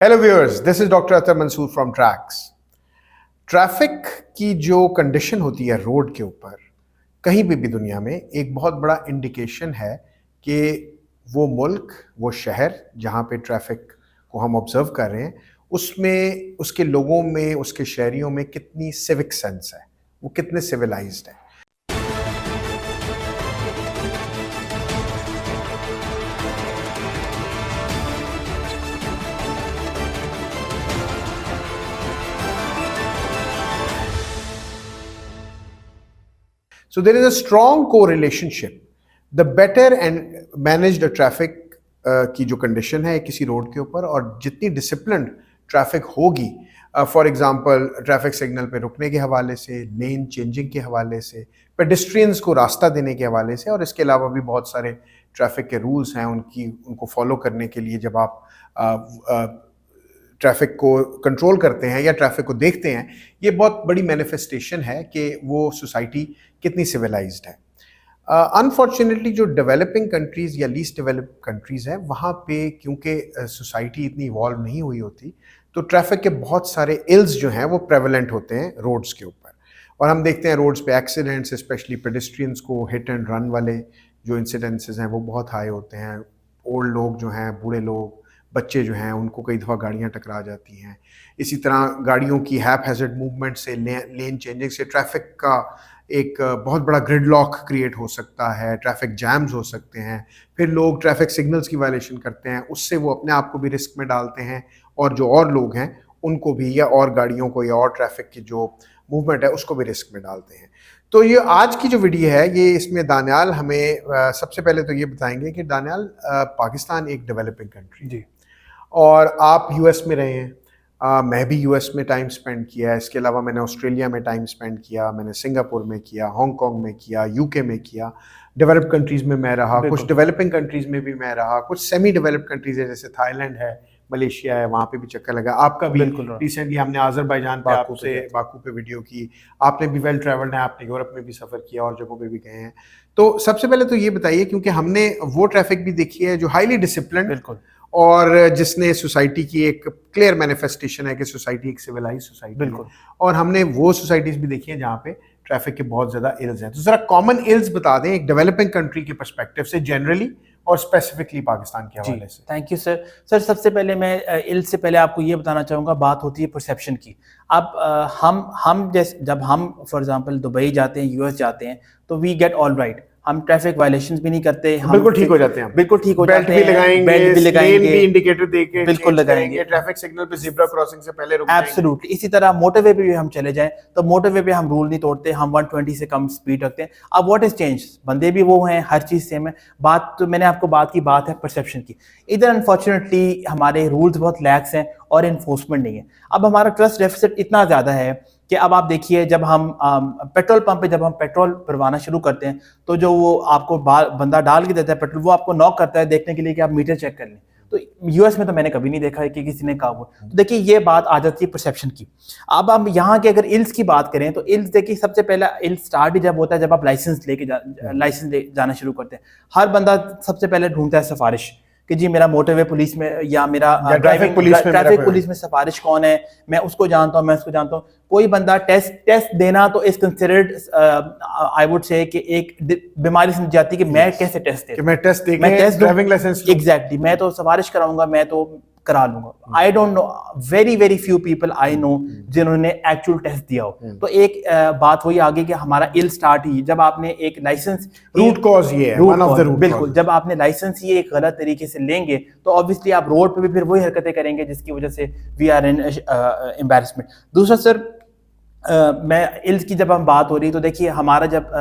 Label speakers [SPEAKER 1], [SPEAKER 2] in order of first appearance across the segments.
[SPEAKER 1] Hello viewers, this is doctor Atar Mansoor from tracks. Traffic की जो condition होती है रोड के ऊपर कहीं भी दुनिया में एक बहुत बड़ा इंडिकेशन है कि वो मुल्क, वो शहर जहाँ पे ट्रैफिक को हम ऑब्जर्व कर रहे हैं उसमें उसके लोगों में, उसके शहरियों में कितनी सिविक सेंस है, वो कितने सिविलाइज्ड है। So there is a strong correlationship. The better and managed traffic की जो कंडीशन है किसी रोड के ऊपर और जितनी डिसिप्लिन ट्रैफिक होगी, फॉर एग्जांपल ट्रैफिक सिग्नल पे रुकने के हवाले से, लेन चेंजिंग के हवाले से, पेडेस्ट्रियंस को रास्ता देने के हवाले से, और इसके अलावा भी बहुत सारे ट्रैफिक के रूल्स हैं उनको फॉलो करने के लिए जब आप ट्रैफिक को कंट्रोल करते हैं या ट्रैफिक को देखते हैं, ये बहुत बड़ी मैनिफेस्टेशन है कि वो सोसाइटी कितनी सिविलाइज्ड है। अनफॉर्चुनेटली जो डेवलपिंग कंट्रीज़ या लीस्ट डेवलप्ड कंट्रीज़ हैं वहाँ पे क्योंकि सोसाइटी इतनी इवॉल्व नहीं हुई होती, तो ट्रैफिक के बहुत सारे इल्स जो हैं वो प्रेवलेंट होते हैं रोड्स के ऊपर। और हम देखते हैं रोड्स पे एक्सीडेंट्स, स्पेशली पेडेस्ट्रियंस को हिट एंड रन वाले जो इंसिडेंसेस हैं वो बहुत हाई होते हैं। ओल्ड लोग जो हैं, बूढ़े लोग, बच्चे जो हैं, उनको कई दफ़ा गाड़ियाँ टकरा जाती हैं। इसी तरह गाड़ियों की हैज़र्ड मूवमेंट से, लेन चेंजिंग से ट्रैफिक का एक बहुत बड़ा ग्रिडलॉक क्रिएट हो सकता है, ट्रैफिक जैम्स हो सकते हैं। फिर लोग ट्रैफिक सिग्नल्स की वायलेशन करते हैं, उससे वो अपने आप को भी रिस्क में डालते हैं और जो और लोग हैं उनको भी, या और गाड़ियों को, या और ट्रैफिक की जो मूवमेंट है उसको भी रिस्क में डालते हैं। तो ये आज की जो वीडियो है, ये इसमें दानियाल हमें सबसे पहले तो ये बताएंगे कि दानियाल, पाकिस्तान एक डेवलपिंग कंट्री जी, और आप यूएस में रहे हैं, मैं भी यूएस में टाइम स्पेंड किया है। इसके अलावा मैंने ऑस्ट्रेलिया में टाइम स्पेंड किया, मैंने सिंगापुर में किया, हांगकांग में किया, यूके में किया। डेवलप्ड कंट्रीज़ में मैं रहा, कुछ डेवलपिंग कंट्रीज़ में भी मैं रहा, कुछ सेमी डेवलप्ड कंट्रीज़ है जैसे थाईलैंड है, मलेशिया है, वहाँ पे भी चक्कर लगा। आपका भी रिसेंटली हमने आज़रबाईजान पे आपसे बाकू पे वीडियो की। आपने भी वेल ट्रैवल्ड है, आपने यूरोप में भी सफ़र किया और जगहों पे भी गए हैं। तो सबसे पहले तो ये बताइए, क्योंकि हमने वो ट्रैफिक भी देखी है जो हाईली डिसिप्लिन और जिसने सोसाइटी की एक क्लियर मैनिफेस्टेशन है कि सोसाइटी एक सिविलाइज सोसाइटी है, और हमने वो सोसाइटीज़ भी देखी हैं जहाँ पे ट्रैफिक के बहुत ज़्यादा इल्स हैं। तो ज़रा कॉमन इल्स बता दें एक डेवलपिंग कंट्री के पर्सपेक्टिव से, जनरली और स्पेसिफिकली पाकिस्तान के हवाले से।
[SPEAKER 2] Thank you sir. सबसे पहले मैं इल्स से पहले आपको ये बताना चाहूँगा, बात होती है परसेप्शन की। अब हम जैसे जब हम फॉर एग्जांपल दुबई जाते हैं, यूएस जाते हैं, तो वी गेट ऑल राइट, हम ट्रैफिक वायलेशंस भी नहीं करते, हम
[SPEAKER 1] बिल्कुल ठीक हो जाते हैं,
[SPEAKER 2] बिल्कुल ठीक हो जाते हैं,
[SPEAKER 1] बेल्ट भी लगाएंगे, इंडिकेटर देके
[SPEAKER 2] बिल्कुल लगाएंगे,
[SPEAKER 1] ट्रैफिक सिग्नल पे ज़ेब्रा क्रॉसिंग से पहले रुक जाएंगे।
[SPEAKER 2] एब्सोल्युटली। इसी तरह मोटरवे पे भी हम चले जाएं तो मोटरवे पे हम रूल नहीं तोड़ते, हम 120 से कम स्पीड रखते हैं। अब व्हाट इज चेंज, बंदे भी वो हैं, हर चीज़ सेम है। बात तो मैंने आपको बात है परसेप्शन की। इधर अनफॉर्चुनेटली हमारे रूल्स बहुत लैक्स हैं और इन्फोर्समेंट नहीं है। अब हमारा ट्रस्ट डेफिसिट इतना ज़्यादा है कि अब आप देखिए, जब हम पेट्रोल पंप पे जब हम पेट्रोल भरवाना शुरू करते हैं तो जो वो आपको बंदा डाल के देता है पेट्रोल, वो आपको नॉक करता है देखने के लिए कि आप मीटर चेक कर लें। तो यूएस में तो मैंने कभी नहीं देखा है कि किसी ने कहा वो। तो देखिए, ये बात आ जाती है परसेप्शन की। अब हम यहाँ के अगर इल्स की बात करें तो इल्स देखिए, सबसे पहला इल स्टार्ट ही जब होता है जब आप लाइसेंस ले जाना शुरू करते हैं। हर बंदा सबसे पहले ढूंढता है सिफारिश कि जी मेरा मोटरवे पुलिस में या मेरा ट्रैफिक पुलिस में सिफारिश कौन है, मैं उसको जानता हूँ, मैं उसको जानता हूँ। कोई बंदा टेस्ट देना तो is considered, I would say कि एक बीमारी समझ जाती है कि मैं कैसे टेस्ट दे,
[SPEAKER 1] मैं टेस्ट ड्राइविंग लाइसेंस
[SPEAKER 2] एग्जैक्टली, मैं तो सिफारिश कराऊंगा, मैं तो करा लूंगा। I don't know, very few people I know जिन्होंने एक्चुअल टेस्ट दिया हो। तो एक बात वही आगे कि हमारा इल स्टार्ट ही जब आपने एक लाइसेंस,
[SPEAKER 1] रूट कॉज ये है, वन ऑफ द रूट,
[SPEAKER 2] बिल्कुल, जब आपने लाइसेंस ही एक गलत तरीके से लेंगे तो ऑब्वियसली आप रोड पे भी फिर वही हरकतें करेंगे जिसकी वजह से वी आर इन एम्बैरेसमेंट। दूसरा सर, मैं इल्स की जब हम बात हो रही तो देखिए, हमारा जब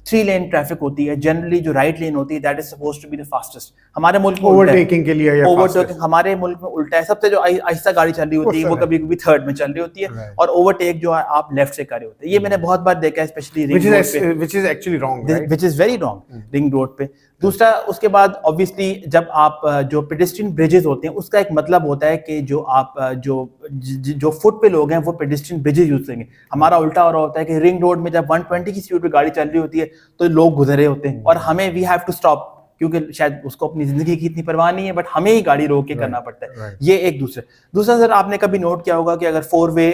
[SPEAKER 2] 3 लेन ट्रैफिक होती है, जनरली जो राइट लेन होती है that is supposed to be the fastest. हमारे मुल्क में
[SPEAKER 1] ओवरटेकिंग के लिए,
[SPEAKER 2] ओवरटेकिंग हमारे मुल्क में उल्टा है। सबसे जो आहिस्ता गाड़ी चल रही होती है वो कभी कभी थर्ड में चल रही होती है, और ओवरटेक जो है आप लेफ्ट से कर रहे होते हैं। ये मैंने बहुत बार देखा है, स्पेशली रिंग रोड पे,
[SPEAKER 1] which is actually wrong,
[SPEAKER 2] which is very wrong ring road पे। दूसरा, उसके बाद ऑब्वियसली जब आप जो पेडेस्ट्रियन ब्रिजेस होते हैं उसका एक मतलब होता है कि जो आप जो फुट पे लोग हैं वो पेडेस्ट्रियन ब्रिजेस यूज करेंगे। हमारा उल्टा हो रहा होता है कि रिंग रोड में जब 120 की स्पीड पे गाड़ी चल रही होती है तो लोग गुजर रहे होते हैं और हमें वी हैव टू स्टॉप क्योंकि शायद उसको अपनी जिंदगी की इतनी परवाह नहीं है, बट हमें ही गाड़ी रोक के करना पड़ता है।
[SPEAKER 1] right.
[SPEAKER 2] ये एक दूसरा सर, आपने कभी नोट किया होगा कि अगर 4-वे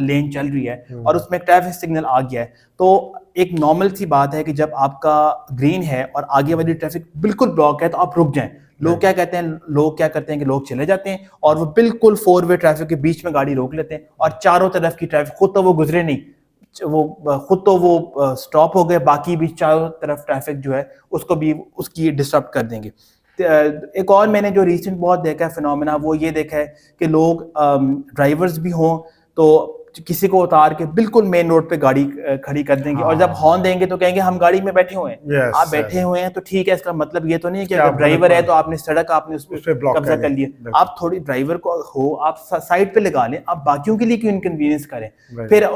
[SPEAKER 2] लेन चल रही है और उसमें ट्रैफिक सिग्नल आ गया है, तो एक नॉर्मल सी बात है कि जब आपका ग्रीन है और आगे वाली ट्रैफिक बिल्कुल ब्लॉक है तो आप रुक जाएं। लोग क्या कहते हैं, लोग क्या करते हैं कि लोग चले जाते हैं और वो बिल्कुल 4-वे ट्रैफिक के बीच में गाड़ी रोक लेते हैं और चारों तरफ की ट्रैफिक, खुद तो वो गुजरे नहीं, वो स्टॉप हो गए, बाकी भी चारों तरफ ट्रैफिक जो है उसको भी उसकी डिस्टर्ब कर देंगे। एक और मैंने जो रिसेंट बहुत देखा है फिनोमेना, वो ये देखा है कि लोग ड्राइवर्स भी हों तो किसी को उतार के बिल्कुल मेन रोड पे गाड़ी खड़ी कर देंगे और जब हॉर्न देंगे तो कहेंगे हम गाड़ी में बैठे हुए हैं।
[SPEAKER 1] Yes,
[SPEAKER 2] आप बैठे हुए हैं तो ठीक है, इसका मतलब ये तो नहीं है कि
[SPEAKER 1] क्या
[SPEAKER 2] अगर ड्राइवर है तो आपने सड़क आपने उस पर
[SPEAKER 1] ब्लॉक
[SPEAKER 2] कब्जा कर लिया। आप थोड़ी ड्राइवर को हो, आप साइड पे लगा लें, आप बाकियों के लिए क्यों इनकन्वीनियंस करें। फिर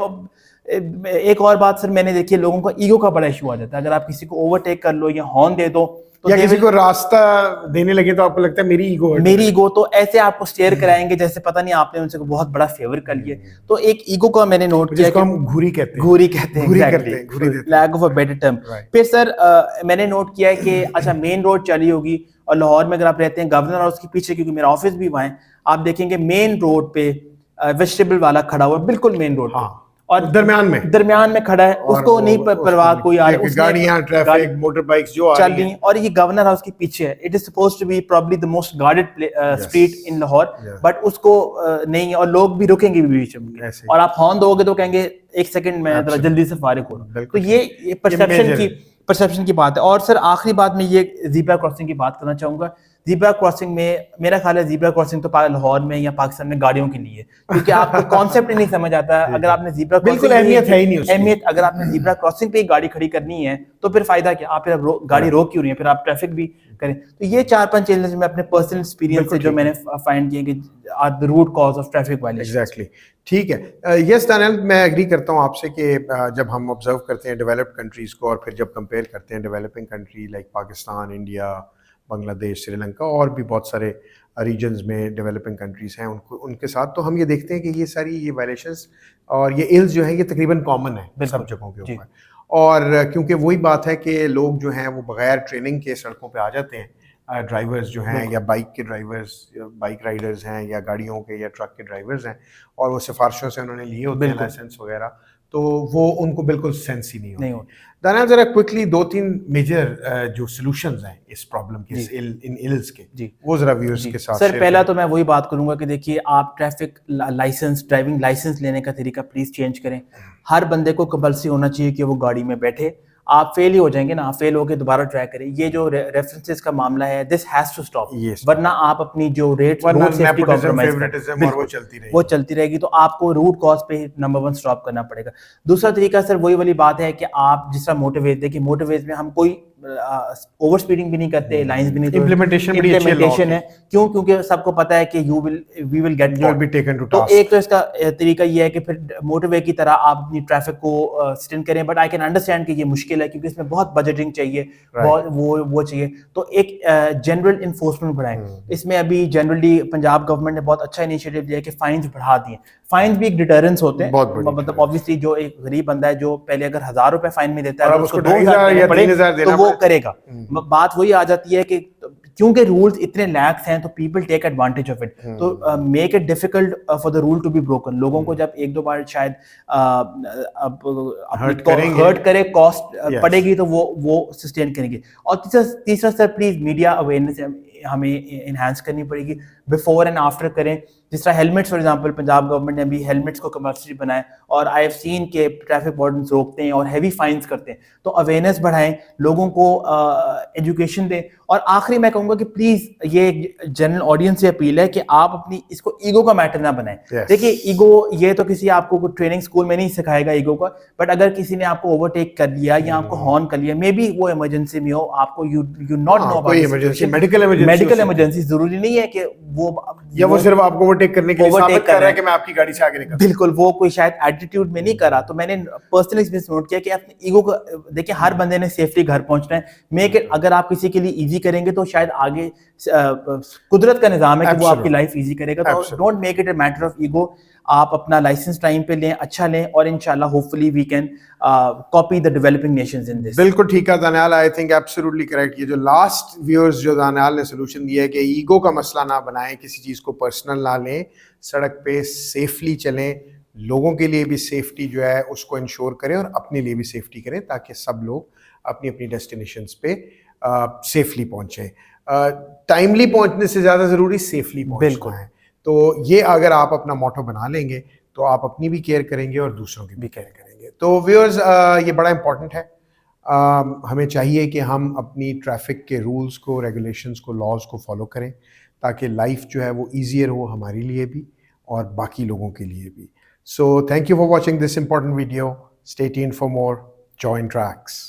[SPEAKER 2] एक और बात सर मैंने देखी है, लोगों का ईगो का बड़ा इशू आ जाता है। अगर आप किसी को ओवरटेक कर लो या हॉर्न दे दो तो
[SPEAKER 1] या किसी को रास्ता देने लगे तो आपको लगता है मेरी ईगो
[SPEAKER 2] तो ऐसे आपको स्टेयर कराएंगे जैसे पता नहीं आपने उनसे बहुत बड़ा फेवर कर लिया। तो एक ईगो का मैंने नोट किया,
[SPEAKER 1] हम घूरी कहते
[SPEAKER 2] हैं, lack of a better term. फिर सर मैंने नोट किया है कि अच्छा मेन रोड चली होगी और लाहौर में अगर आप रहते हैं गवर्नर हाउस के पीछे, क्योंकि मेरा ऑफिस भी वहाँ है, आप देखेंगे मेन रोड पे वेजिटेबल वाला खड़ा हुआ बिल्कुल मेन रोड पे और दरमियान में खड़ा है, उसको नहीं परवाह कोई आ रहा है,
[SPEAKER 1] गाड़ियां, ट्रैफिक, मोटर बाइक्स जो आ रही हैं
[SPEAKER 2] और ये गवर्नर हाउस के पीछे है। It is supposed to be probably the most guarded street in Lahore, but उसको नहीं है और लोग भी रुकेंगे भी बीच में और आप हॉर्न दोगे तो कहेंगे एक सेकंड में जरा जल्दी से फारिग हो रहा हूं। तो ये परसेप्शन की बात है। और सर आखिरी बात में ये ज़ीब्रा क्रॉसिंग की बात करना चाहूंगा। ज़ीब्रा क्रॉसिंग में मेरा ख्याल है ज़ीब्रा क्रॉसिंग तो लाहौर में या पाकिस्तान में गाड़ियों के लिए, क्योंकि आपको कॉन्सेप्ट ही नहीं समझ आता। अगर आपने ज़ीब्रा
[SPEAKER 1] बिल्कुल अहमियत है ही नहीं उसकी।
[SPEAKER 2] अहमियत अगर आपने ज़ीब्रा क्रॉसिंग पे ही गाड़ी खड़ी करनी है तो फिर फायदा क्या, आप फिर गाड़ी रोक क्यों रही है, फिर आप ट्रैफिक भी करें। तो ये 4-5 चैलेंजेस में अपने पर्सनल एक्सपीरियंस से जो मैंने फाइंड किए कि are the root cause of traffic violation.
[SPEAKER 1] Exactly, ठीक है। यस दानियल, मैं एग्री करता हूँ आपसे कि जब हम ऑब्जर्व करते हैं डेवलप्ड कंट्रीज़ को और फिर जब कंपेयर करते हैं developing country like Pakistan, India, Bangladesh, Sri Lanka और भी बहुत सारे रीजन्स में डेवलपिंग कंट्रीज़ हैं उनके साथ, तो हम ये देखते हैं कि ये सारी ये वायलेशंस और ये इल्स जो हैं ये तकरीबन कॉमन है सब जगहों के ऊपर। और क्योंकि वही बात है कि लोग जो हैं वो बगैर ट्रेनिंग के सड़कों पे आ जाते हैं, ड्राइवर्स जो हैं या बाइक के ड्राइवर्स, बाइक राइडर्स हैं या गाड़ियों के या ट्रक के ड्राइवर्स हैं, और वो सिफारिशों से उन्होंने लिए होते हैं लाइसेंस वगैरह, तो वो उनको बिल्कुल सेंस ही नहीं होती। दानियल, जरा क्विकली 2-3 मेजर जो सॉल्यूशंस हैं इस प्रॉब्लम के, इन इल्स के, वो जरा व्यूअर्स के साथ।
[SPEAKER 2] सर पहला तो मैं वही बात करूंगा कि देखिए, आप ट्रैफिक लाइसेंस, ड्राइविंग लाइसेंस लेने का तरीका प्लीज चेंज करें। हर बंदे को कंपल्सरी होना चाहिए कि वो गाड़ी में बैठे। आप फेल ही हो जाएंगे ना, आप फेल होकर दोबारा ट्राई करें। ये जो रेफरेंसेस का मामला है, दिस हैज टू स्टॉप, वरना आप अपनी जो रेट रोड सेफ्टी कॉम्प्रोमाइज वो चलती रहेगी। तो आपको रूट कॉज पे नंबर 1 स्टॉप करना पड़ेगा। दूसरा तरीका सर वही वाली बात है कि आप जिस तरह मोटरवेज, देखिए मोटरवेज में हम कोई ओवर स्पीडिंग भी नहीं करते, लाइंस भी नहीं, इम्प्लीमेंटेशन है। क्यों? क्योंकि सबको पता है कि we will get taken to task. तो एक तो इसका तरीका ये है कि फिर मोटरवे की तरह आप अपनी ट्रैफिक को स्टेंड करें, बट आई कैन अंडरस्टैंड कि ये मुश्किल है क्योंकि इसमें बहुत बजटिंग चाहिए, बहुत वो चाहिए। तो एक जनरल इन्फोर्समेंट बढ़ाएं। इसमें अभी जनरली पंजाब गवर्नमेंट ने बहुत अच्छा इनिशिएटिव लिया कि फाइन्स बढ़ा दिए। फाइन्स भी एक डिटरेंस होते हैं, मतलब ऑब्वियसली जो एक गरीब बंदा है जो पहले अगर 1000 रुपए फाइन में देता है तो उसको 2000 या 3000 देना तो वो करेगा। बात वही आ जाती है कि क्योंकि रूल्स इतने लैक्स हैं तो people take advantage of it, तो make it difficult for the rule to be broken. लोगों को जब 1-2 बार शायद हर्ट करे, कॉस्ट पड़ेगी तो वो सस्टेन करेंगे। और तीसरा सर प्लीज मीडिया अवेयरनेस हमें इनहांस करनी पड़ेगी, बिफोर एंड आफ्टर करें। जिस तरह helmets for example Punjab government ने अभी हेलमेट्स को कंपल्सरी बनाए और आई हैव सीन के ट्रैफिक वार्डन्स रोकते हैं और हैवी फाइंस करते हैं। तो अवेयरनेस बढ़ाएं, लोगों को एजुकेशन दें। और आखिरी मैं कहूंगा कि प्लीज ये जनरल ऑडियंस से अपील है कि आप अपनी इसको ईगो का मैटर ना बनाएं। देखिए ईगो ये तो किसी आपको ट्रेनिंग स्कूल में नहीं सिखाएगा ईगो का, बट अगर किसी ने आपको ओवरटेक कर लिया या आपको हॉर्न कर लिया, मे बी वो इमरजेंसी में हो, आपको you not know medical emergency, जरूरी नहीं है कि वो
[SPEAKER 1] सिर्फ आपको ओवरटेक करने के लिए साबित कर रहा है कि मैं आपकी गाड़ी से आगे निकल,
[SPEAKER 2] बिल्कुल वो कोई शायद एटीट्यूड में नहीं करा। तो मैंने पर्सनल एक्सपीरियंस नोट किया कि अपने ईगो को देखिए, हर बंदे ने सेफली घर पहुंचना है, मेक इट, अगर आप किसी के लिए इजी करेंगे तो शायद आगे कुदरत का निज़ाम है कि वो आपकी
[SPEAKER 1] Absolutely.
[SPEAKER 2] लाइफ इजी करेगा, तो
[SPEAKER 1] Absolutely.
[SPEAKER 2] Don't make it a matter of ego. आप अपना लाइसेंस टाइम पे लें, अच्छा लें, और इंशाल्लाह hopefully we can copy the developing nations in this.
[SPEAKER 1] बिल्कुल ठीक है Daniyal, I think absolutely correct. ये जो लास्ट व्यूअर्स जो दानियाल ने सोल्यूशन दिया है कि ईगो का मसला ना बनाएं, किसी चीज़ को पर्सनल ना लें, सड़क पे सेफली चलें, लोगों के लिए भी सेफ्टी जो है उसको इंश्योर करें और अपने लिए भी सेफ्टी करें ताकि सब लोग अपनी अपनी डेस्टिनेशंस पे सेफली पहुँचें। टाइमली पहुँचने से ज़्यादा ज़रूरी सेफली
[SPEAKER 2] बिल्कुल।
[SPEAKER 1] पहुँचना है। तो ये अगर आप अपना मोटो बना लेंगे तो आप अपनी भी केयर करेंगे और दूसरों की भी केयर करेंगे। तो व्यूअर्स, ये बड़ा इंपॉर्टेंट है। हमें चाहिए कि हम अपनी ट्रैफिक के रूल्स को, रेगुलेशंस को, लॉज को फॉलो करें ताकि लाइफ जो है वो ईजियर हो हमारे लिए भी और बाकी लोगों के लिए भी। So thank you for watching this important video. Stay tuned for more. Join tracks.